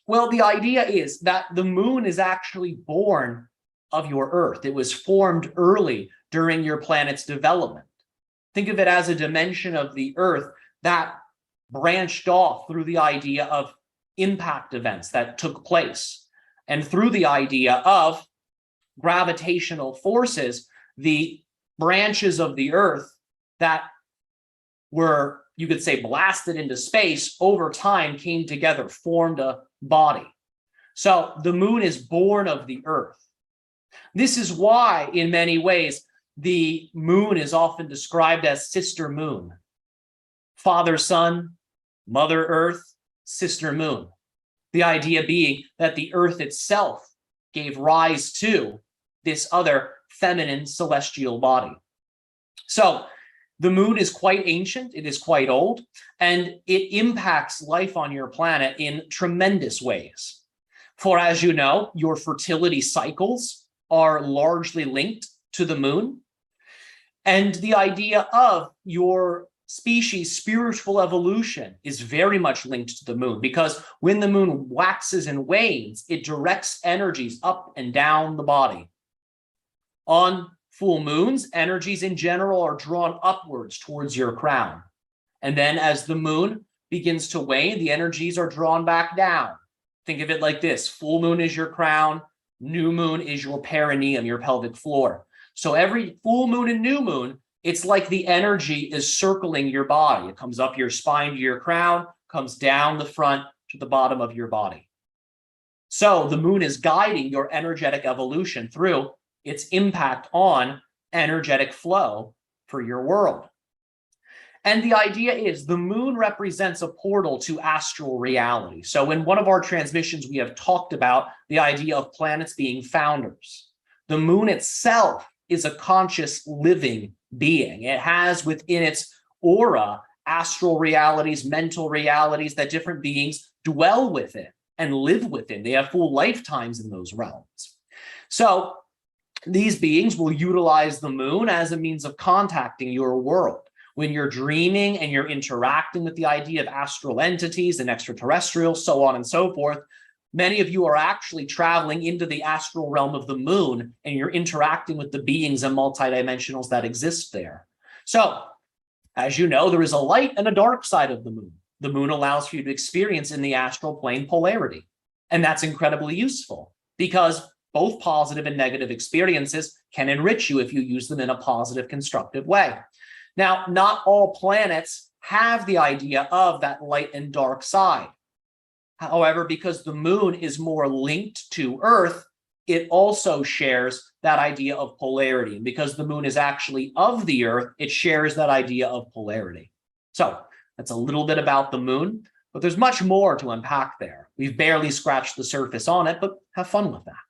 Well, the idea is that the moon is actually born of your Earth. It was formed early during your planet's development. Think of it as a dimension of the Earth that branched off through the idea of impact events that took place, and through the idea of gravitational forces, the branches of the Earth that were, you could say, blasted into space over time came together, formed a body. So the moon is born of the Earth. This is why, in many ways, the moon is often described as sister moon. Father Sun, Mother Earth, sister moon. The idea being that the Earth itself gave rise to this other feminine celestial body. So the moon is quite ancient, it is quite old, and it impacts life on your planet in tremendous ways. For as you know, your fertility cycles are largely linked to the moon. And the idea of your species' spiritual evolution is very much linked to the moon, because when the moon waxes and wanes, it directs energies up and down the body. On full moons, energies in general are drawn upwards towards your crown. And then as the moon begins to wane, the energies are drawn back down. Think of it like this: full moon is your crown, new moon is your perineum, your pelvic floor. So every full moon and new moon, it's like the energy is circling your body. It comes up your spine to your crown, comes down the front to the bottom of your body. So the moon is guiding your energetic evolution through its impact on energetic flow for your world. And the idea is the moon represents a portal to astral reality. So in one of our transmissions, we have talked about the idea of planets being founders. The moon itself is a conscious living being. It has within its aura astral realities, mental realities that different beings dwell within and live within. They have full lifetimes in those realms. So these beings will utilize the moon as a means of contacting your world. When you're dreaming and you're interacting with the idea of astral entities and extraterrestrials, so on and so forth, many of you are actually traveling into the astral realm of the moon, and you're interacting with the beings and multidimensionals that exist there. So, as you know, there is a light and a dark side of the moon. The moon allows for you to experience in the astral plane polarity. And that's incredibly useful because both positive and negative experiences can enrich you if you use them in a positive, constructive way. Now, not all planets have the idea of that light and dark side. However, because the moon is more linked to Earth, it also shares that idea of polarity. And because the moon is actually of the Earth, it shares that idea of polarity. So that's a little bit about the moon, but there's much more to unpack there. We've barely scratched the surface on it, but have fun with that.